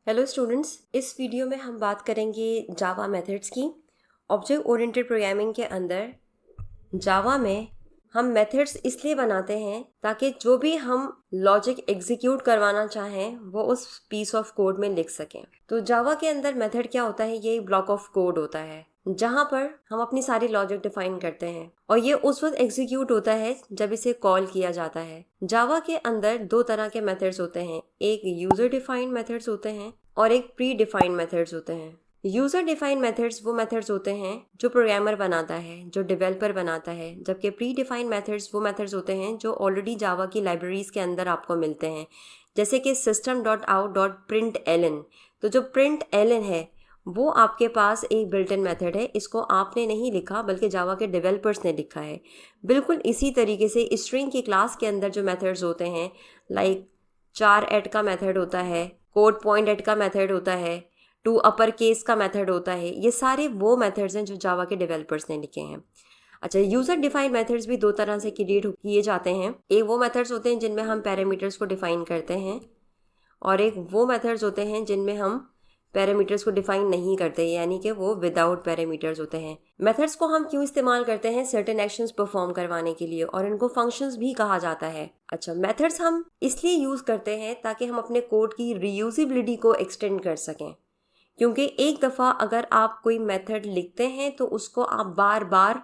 Hello students, इस video में हम बात करेंगे जावा मेथड्स की। ऑब्जेक्ट ओरिएंटेड प्रोग्रामिंग के अंदर जावा में हम मेथड्स इसलिए बनाते हैं ताकि जो भी हम लॉजिक एग्जीक्यूट करवाना चाहें वो उस पीस ऑफ कोड में लिख सकें। तो जावा के अंदर मेथड क्या होता है? ये एक ब्लॉक ऑफ कोड होता है जहाँ पर हम अपनी सारी लॉजिक डिफाइन करते हैं और ये उस वक्त एग्जीक्यूट होता है जब इसे कॉल किया जाता है। जावा के अंदर दो तरह के मेथड्स होते हैं, एक यूजर डिफाइंड मेथड्स होते हैं और एक प्री डिफाइंड मेथड्स होते हैं। यूजर डिफाइंड मेथड्स वो मेथड्स होते हैं जो प्रोग्रामर बनाता है, जो डेवलपर बनाता है, जबकि प्री डिफाइंड मेथड्स वो मेथड्स होते हैं जो ऑलरेडी जावा की लाइब्रेरीज के अंदर आपको मिलते हैं, जैसे कि system.out.println। तो जो println है वो आपके पास एक बिल्ट इन मेथड है, इसको आपने नहीं लिखा बल्कि जावा के डेवलपर्स ने लिखा है। बिल्कुल इसी तरीके से स्ट्रिंग की क्लास के अंदर जो मेथड्स होते हैं, लाइक चार एट का मेथड होता है, कोड पॉइंट एट का मेथड होता है, टू अपर केस का मेथड होता है, ये सारे वो मेथड्स हैं जो जावा के डेवलपर्स ने लिखे हैं। अच्छा, यूजर डिफाइंड मेथड्स भी दो तरह से क्रिएट किए जाते हैं। एक वो मेथड्स होते हैं जिनमें हम पैरामीटर्स को डिफाइन करते हैं और एक वो मेथड्स होते हैं जिनमें हम पैरामीटर्स को डिफाइन नहीं करते, यानी कि वो विदाउट पैरामीटर्स होते हैं। मेथड्स को हम क्यों इस्तेमाल करते हैं? सर्टेन एक्शंस परफॉर्म करवाने के लिए, और इनको फंक्शंस भी कहा जाता है। अच्छा, मेथड्स हम इसलिए यूज करते हैं ताकि हम अपने कोड की रीयूजेबिलिटी को एक्सटेंड कर सकें, क्योंकि एक दफ़ा अगर आप कोई मेथड लिखते हैं तो उसको आप बार बार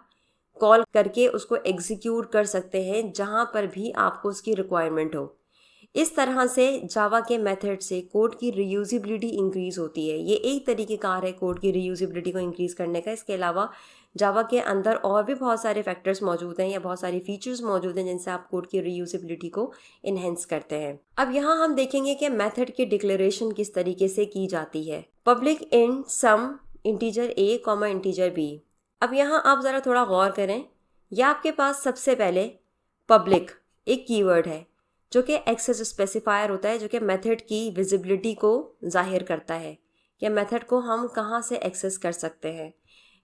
कॉल करके उसको एग्जीक्यूट कर सकते हैं जहां पर भी आपको उसकी रिक्वायरमेंट हो। इस तरह से जावा के मेथड से कोड की रीयूजेबिलिटी इंक्रीज होती है। ये एक तरीक़ेकार है कोड की रीयूजेबिलिटी को इंक्रीज करने का। इसके अलावा जावा के अंदर और भी बहुत सारे फैक्टर्स मौजूद हैं या बहुत सारी फीचर्स मौजूद हैं जिनसे आप कोड की रीयूजेबिलिटी को इन्हेंस करते हैं। अब यहाँ हम देखेंगे कि मेथड की डिक्लेरेशन किस तरीके से की जाती है। Public int sum integer a comma integer b। अब यहाँ आप ज़रा थोड़ा गौर करें, यह आपके पास सबसे पहले पब्लिक एक कीवर्ड है जो कि एक्सेस स्पेसिफायर होता है, जो कि मेथड की विजिबिलिटी को जाहिर करता है कि मेथड को हम कहाँ से एक्सेस कर सकते हैं।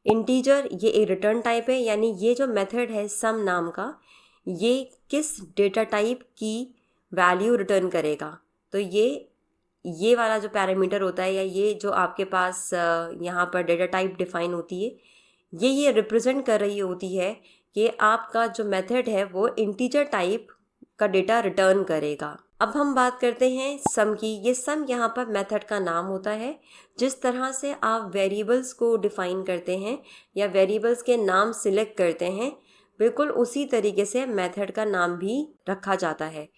इंटीजर ये एक रिटर्न टाइप है, यानी ये जो मेथड है सम नाम का, ये किस डेटा टाइप की वैल्यू रिटर्न करेगा। तो ये वाला जो पैरामीटर होता है या ये जो आपके पास यहाँ पर डेटा टाइप डिफाइन होती है, ये रिप्रेजेंट कर रही होती है कि आपका जो मेथड है वो इंटीजर टाइप का डेटा रिटर्न करेगा। अब हम बात करते हैं सम की। ये सम यहाँ पर मेथड का नाम होता है। जिस तरह से आप वेरिएबल्स को डिफाइन करते हैं या वेरिएबल्स के नाम सिलेक्ट करते हैं, बिल्कुल उसी तरीके से मेथड का नाम भी रखा जाता है।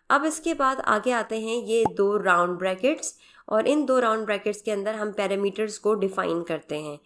अब इसके बाद आगे आते हैं ये दो राउंड ब्रैकेट्स, और इन दो राउंड ब्रैकेट्स के अंदर हम पैरामीटर्स को डिफाइन करते हैं।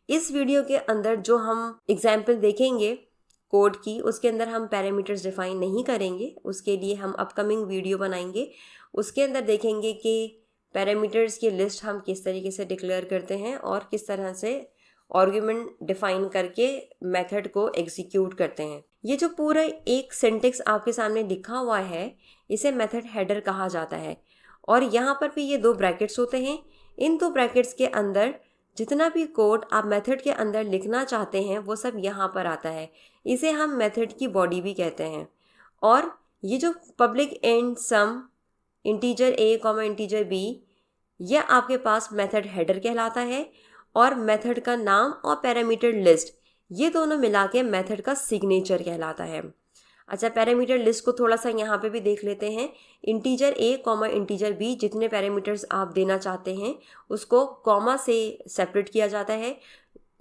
इस वीडियो के अंदर जो हम एग्जाम्पल देखेंगे कोड की, उसके अंदर हम पैरामीटर्स डिफाइन नहीं करेंगे, उसके लिए हम अपकमिंग वीडियो बनाएंगे। उसके अंदर देखेंगे कि पैरामीटर्स की लिस्ट हम किस तरीके से डिक्लेयर करते हैं और किस तरह से आर्गुमेंट डिफाइन करके मेथड को एग्जीक्यूट करते हैं। ये जो पूरा एक सिंटेक्स आपके सामने लिखा हुआ है, इसे मेथड हेडर कहा जाता है, और यहाँ पर भी ये दो ब्रैकेट्स होते हैं। इन दो ब्रैकेट्स के अंदर जितना भी कोड आप मेथड के अंदर लिखना चाहते हैं वो सब यहाँ पर आता है। इसे हम मेथड की बॉडी भी कहते हैं। और ये जो public int sum integer a comma integer b, यह आपके पास मेथड हेडर कहलाता है, और मेथड का नाम और पैरामीटर लिस्ट ये दोनों मिला के मेथड का सिग्नेचर कहलाता है। अच्छा, पैरामीटर लिस्ट को थोड़ा सा यहाँ पे भी देख लेते हैं। Integer a comma integer b, जितने पैरामीटर्स आप देना चाहते हैं उसको कॉमा से सेपरेट किया जाता है।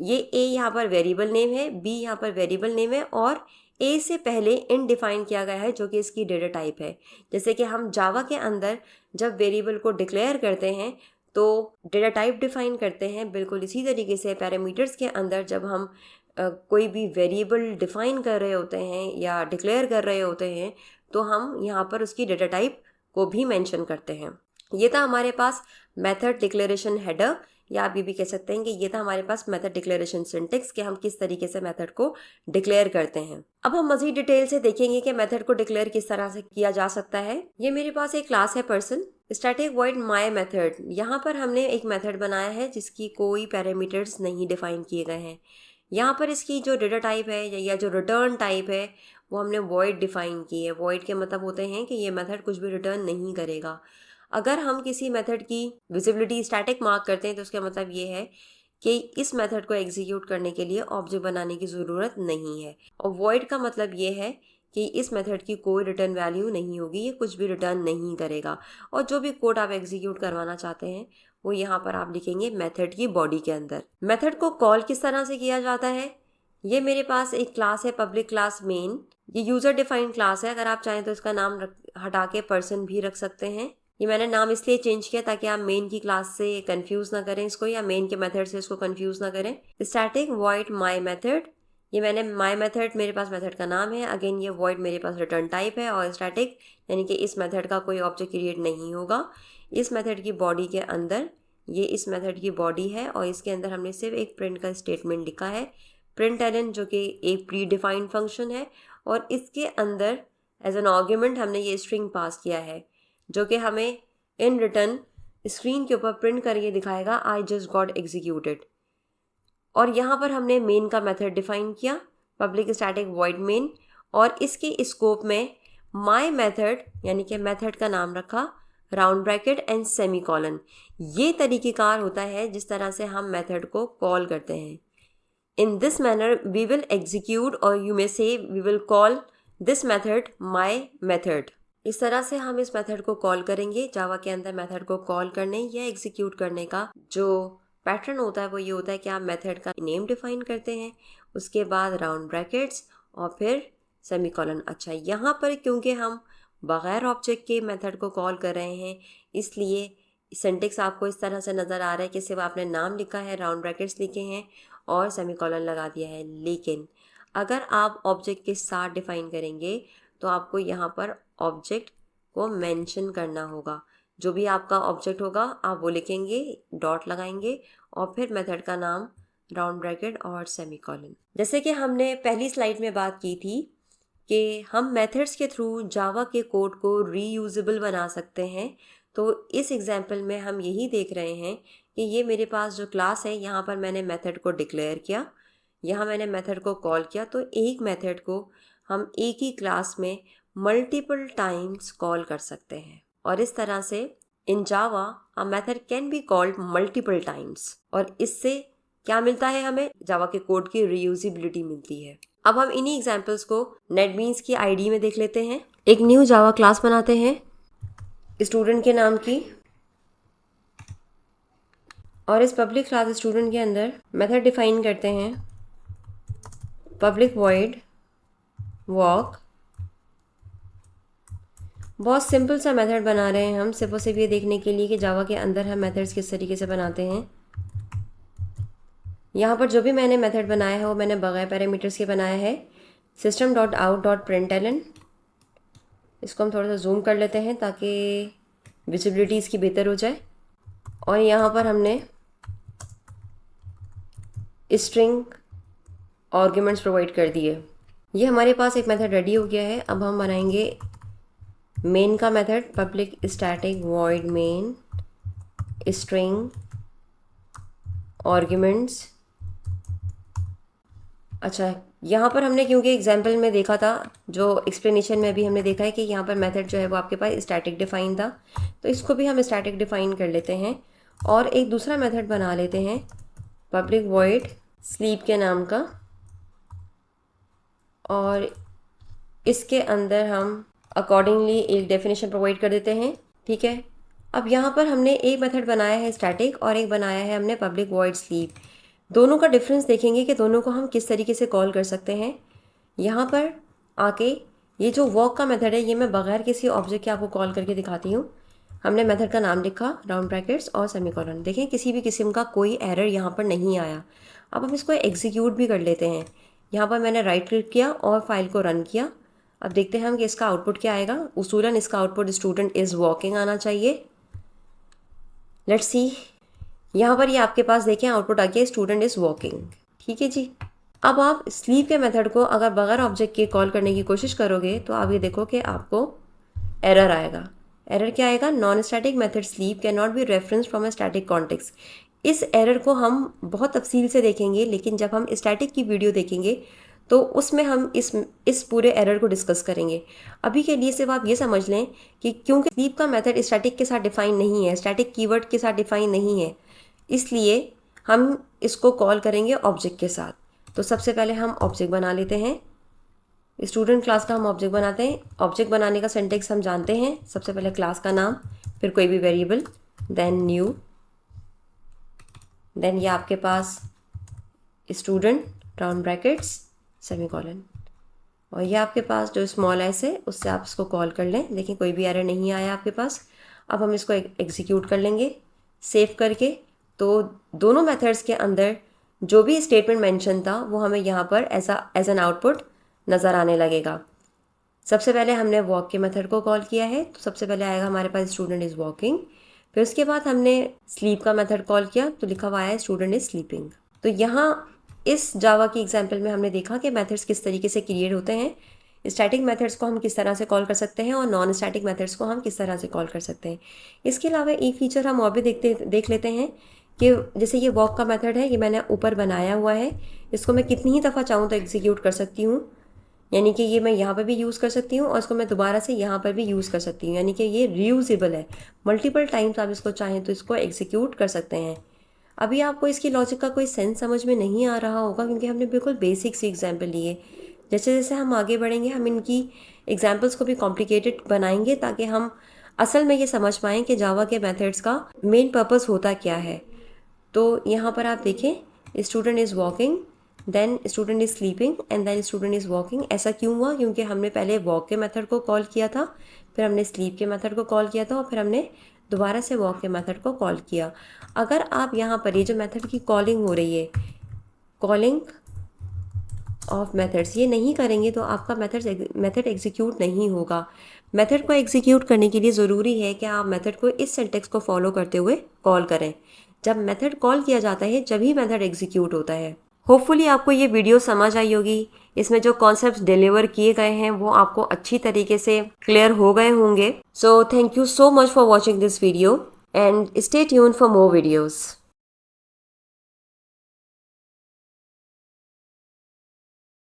ये a यहाँ पर वेरिएबल नेम है, b यहाँ पर वेरिएबल नेम है, और a से पहले इन डिफाइन किया गया है जो कि इसकी डेटा टाइप है। जैसे कि हम जावा के अंदर जब वेरिएबल को डिक्लेयर करते हैं तो डेटा टाइप डिफाइन करते हैं, बिल्कुल इसी तरीके से पैरामीटर्स के अंदर जब हम कोई भी वेरिएबल डिफाइन कर रहे होते हैं या डिक्लेयर कर रहे होते हैं तो हम यहाँ पर उसकी डेटा टाइप को भी मेंशन करते हैं। ये था हमारे पास मेथड डिक्लेरेशन हेडर, या आप ये भी कह सकते हैं कि ये था हमारे पास मेथड डिक्लेरेशन सिंटेक्स कि हम किस तरीके से मेथड को डिक्लेयर करते हैं। अब हम मज़ीद डिटेल से देखेंगे कि मेथड को डिक्लेयर किस तरह से किया जा सकता है। ये मेरे पास एक क्लास है person static void my method. यहाँ पर हमने एक मेथड बनाया है जिसकी कोई पैरामीटर्स नहीं डिफाइन किए गए हैं। यहाँ पर इसकी जो डेटा टाइप है या जो रिटर्न टाइप है वो हमने वॉइड डिफाइन की है। वॉइड के मतलब होते हैं कि ये मेथड कुछ भी रिटर्न नहीं करेगा। अगर हम किसी मेथड की विजिबिलिटी स्टैटिक मार्क करते हैं तो उसका मतलब ये है कि इस मेथड को एग्जीक्यूट करने के लिए ऑब्जेक्ट बनाने की ज़रूरत नहीं है। और वॉइड का मतलब ये है कि इस मेथड की कोई रिटर्न वैल्यू नहीं होगी, ये कुछ भी रिटर्न नहीं करेगा। और जो भी कोड आप एग्जीक्यूट करवाना चाहते हैं वो यहाँ पर आप लिखेंगे मेथड की बॉडी के अंदर। मेथड को कॉल किस तरह से किया जाता है, ये मेरे पास एक क्लास है पब्लिक क्लास मेन। ये यूज़र डिफाइंड क्लास है, अगर आप चाहें तो इसका नाम हटा के पर्सन भी रख सकते हैं। ये मैंने नाम इसलिए चेंज किया ताकि आप मेन की क्लास से कंफ्यूज ना करें इसको, या मेन के मेथड से इसको कंफ्यूज ना करें। स्टैटिक वॉइड माई मेथड, ये मैंने माई मेथड मेरे पास मेथड का नाम है। अगेन ये वॉइड मेरे पास रिटर्न टाइप है, और स्टैटिक यानी कि इस मेथड का कोई ऑब्जेक्ट क्रिएट नहीं होगा। इस मेथड की बॉडी के अंदर, ये इस मेथड की बॉडी है और इसके अंदर हमने सिर्फ एक प्रिंट का स्टेटमेंट लिखा है, प्रिंटलन, जो कि एक प्री डिफाइंड फंक्शन है। और इसके अंदर एज एन आर्ग्यूमेंट हमने ये स्ट्रिंग पास किया है, जो कि हमें इन रिटर्न स्क्रीन के ऊपर प्रिंट करके दिखाएगा आई जस्ट गॉट एग्जीक्यूटेड। और यहाँ पर हमने मेन का मेथड डिफाइन किया, पब्लिक स्टैटिक वॉइड मेन, और इसके स्कोप में माई मेथड यानी कि मेथड का नाम रखा राउंड ब्रैकेट एंड सेमीकोलन। ये तरीक़ेकार होता है जिस तरह से हम मेथड को कॉल करते हैं। In this manner we will execute, or you may say we will call this method my method। इस तरह से हम इस मेथड को कॉल करेंगे। जावा के अंदर मेथड को कॉल करने या एग्जीक्यूट करने का जो पैटर्न होता है वो ये होता है कि आप मेथड का नेम डिफाइन करते हैं, उसके बाद राउंड ब्रैकेट्स और फिर सेमीकोलन। अच्छा, यहाँ पर क्योंकि हम बग़ैर ऑब्जेक्ट के मेथड को कॉल कर रहे हैं इसलिए सिंटेक्स आपको इस तरह से नज़र आ रहा है कि सिर्फ आपने नाम लिखा है, राउंड ब्रैकेट्स लिखे हैं और सेमीकोलन लगा दिया है। लेकिन अगर आप ऑब्जेक्ट के साथ डिफाइन करेंगे तो आपको यहाँ पर ऑब्जेक्ट को मेंशन करना होगा। जो भी आपका ऑब्जेक्ट होगा आप वो लिखेंगे, डॉट लगाएंगे और फिर मेथड का नाम, राउंड ब्रैकेट और सेमीकोलन। जैसे कि हमने पहली स्लाइड में बात की थी कि हम मेथड्स के थ्रू जावा के कोड को रीयूजेबल बना सकते हैं, तो इस एग्जाम्पल में हम यही देख रहे हैं कि ये मेरे पास जो क्लास है यहाँ पर मैंने मेथड को डिक्लेयर किया, यहाँ मैंने मेथड को कॉल किया। तो एक मेथड को हम एक ही क्लास में मल्टीपल टाइम्स कॉल कर सकते हैं, और इस तरह से in Java a method can be called multiple times. और इससे क्या मिलता है, हमें जावा के कोड की रीयूजेबिलिटी मिलती है। अब हम इन्हीं एग्जाम्पल्स को नेटबीन्स की आईडी में देख लेते हैं। एक न्यू जावा क्लास बनाते हैं स्टूडेंट के नाम की, और इस पब्लिक क्लास स्टूडेंट के अंदर मेथड डिफाइन करते हैं पब्लिक वॉइड वॉक। बहुत सिंपल सा मेथड बना रहे हैं हम, सिर्फ और सिर्फ ये देखने के लिए कि जावा के अंदर हम मेथड्स किस तरीके से बनाते हैं। यहाँ पर जो भी मैंने मेथड बनाया है वो मैंने बगैर पैरामीटर्स के बनाया है। system.out.println, इसको हम थोड़ा सा जूम कर लेते हैं ताकि विजिबिलिटी इसकी बेहतर हो जाए। और यहाँ पर हमने स्ट्रिंग आर्ग्यूमेंट्स प्रोवाइड कर दिए। ये हमारे पास एक मेथड रेडी हो गया है। अब हम बनाएंगे मेन का method, public static void main string arguments. अच्छा, यहाँ पर हमने क्योंकि एग्जाम्पल में देखा था, जो एक्सप्लेनेशन में भी हमने देखा है कि यहाँ पर मेथड जो है वो आपके पास स्टैटिक डिफाइन था, तो इसको भी हम स्टैटिक डिफाइन कर लेते हैं और एक दूसरा मेथड बना लेते हैं पब्लिक वॉइड स्लीप के नाम का, और इसके अंदर हम अकॉर्डिंगली एक डेफिनेशन प्रोवाइड कर देते हैं। ठीक है, अब यहाँ पर हमने एक मेथड बनाया है स्टैटिक और एक बनाया है हमने पब्लिक वॉइड स्लीप। दोनों का डिफरेंस देखेंगे कि दोनों को हम किस तरीके से कॉल कर सकते हैं। यहाँ पर आके ये जो वॉक का मेथड है ये मैं बगैर किसी ऑब्जेक्ट के आपको कॉल करके दिखाती हूँ। हमने मेथड का नाम लिखा, राउंड ब्रैकेट्स और सेमीकोलन। देखें किसी भी किस्म का कोई एरर यहाँ पर नहीं आया। अब हम इसको एग्जीक्यूट भी कर लेते हैं। यहाँ पर मैंने राइट क्लिक किया और फाइल को रन किया। अब देखते हैं हम कि इसका आउटपुट क्या आएगा। उसूलन इसका आउटपुट स्टूडेंट इज़ वॉकिंग आना चाहिए। लेट्स सी, यहाँ पर ये आपके पास देखें आउटपुट आ गया, स्टूडेंट इज़ वॉकिंग। ठीक है जी। अब आप स्लीप के मेथड को अगर बगैर ऑब्जेक्ट के कॉल करने की कोशिश करोगे तो आप ये देखो कि आपको एरर आएगा। एरर क्या आएगा? Non static method sleep can not be reference from a static context. इस एरर को हम बहुत तफसील से देखेंगे, लेकिन जब हम स्टैटिक की वीडियो देखेंगे तो उसमें हम इस पूरे एरर को डिस्कस करेंगे। अभी के लिए सिर्फ आप ये समझ लें कि क्योंकि स्लीप का मेथड स्टैटिक के साथ डिफाइन नहीं है, स्टैटिक कीवर्ड के साथ डिफाइन नहीं है, इसलिए हम इसको कॉल करेंगे ऑब्जेक्ट के साथ। तो सबसे पहले हम ऑब्जेक्ट बना लेते हैं। स्टूडेंट क्लास का हम ऑब्जेक्ट बनाते हैं। ऑब्जेक्ट बनाने का सिंटेक्स हम जानते हैं। सबसे पहले क्लास का नाम, फिर कोई भी वेरिएबल, देन न्यू, देन ये आपके पास स्टूडेंट राउंड ब्रैकेट्स सेमीकोलन, और ये आपके पास जो स्मॉल एस है उससे आप इसको कॉल कर लें। देखिए कोई भी एरर नहीं आया आपके पास। अब हम इसको एग्जीक्यूट कर लेंगे सेव करके। तो दोनों मेथड्स के अंदर जो भी स्टेटमेंट मेंशन था वो हमें यहाँ पर एज एन आउटपुट नज़र आने लगेगा। सबसे पहले हमने वॉक के मेथड को कॉल किया है, तो सबसे पहले आएगा हमारे पास स्टूडेंट इज़ वॉकिंग। फिर उसके बाद हमने स्लीप का मेथड कॉल किया, तो लिखा हुआ है स्टूडेंट इज़ स्लीपिंग। तो यहाँ इस जावा की एग्जाम्पल में हमने देखा कि मेथड्स किस तरीके से क्रिएट होते हैं। स्टैटिक मेथड्स को हम किस तरह से कॉल कर सकते हैं और नॉन स्टैटिक मेथड्स को हम किस तरह से कॉल कर सकते हैं। इसके अलावा एक फीचर हम और भी देख लेते हैं कि जैसे ये वॉक का मेथड है, ये मैंने ऊपर बनाया हुआ है, इसको मैं कितनी ही दफ़ा चाहूँ तो एग्जीक्यूट कर सकती हूँ। यानी कि ये मैं यहाँ पर भी यूज़ कर सकती हूँ और इसको मैं दोबारा से यहाँ पर भी यूज़ कर सकती हूँ। यानी कि ये रीयूजेबल है, मल्टीपल टाइम्स आप इसको चाहें तो इसको एग्जीक्यूट कर सकते हैं। अभी आपको इसकी लॉजिक का कोई सेंस समझ में नहीं आ रहा होगा क्योंकि हमने बिल्कुल बेसिक सी एग्जाम्पल लिए। जैसे जैसे हम आगे बढ़ेंगे हम इनकी एग्जाम्पल्स को भी कॉम्प्लिकेटेड बनाएंगे ताकि हम असल में ये समझ पाएँ कि जावा के मेथड्स का मेन पर्पस होता क्या है। तो यहाँ पर आप देखें student is walking, then student is sleeping and then student is walking. ऐसा क्यों हुआ? क्योंकि हमने पहले वॉक के मेथड को कॉल किया था, फिर हमने स्लीप के मेथड को कॉल किया था और फिर हमने दोबारा से वॉक के मेथड को कॉल किया। अगर आप यहाँ पर ये जो मेथड की कॉलिंग हो रही है, कॉलिंग ऑफ मेथड्स, ये नहीं करेंगे तो आपका मेथड एग्जीक्यूट नहीं होगा। मेथड को एग्जीक्यूट करने के लिए ज़रूरी है कि आप मेथड को इस सिंटेक्स को फॉलो करते हुए कॉल करें। जब मेथड कॉल किया जाता है जब ही मेथड एग्जीक्यूट होता है। होपफुली आपको ये वीडियो समझ आई होगी। इसमें जो कॉन्सेप्ट्स डिलीवर किए गए हैं वो आपको अच्छी तरीके से क्लियर हो गए होंगे। So thank you so much for watching this video and stay tuned for more videos.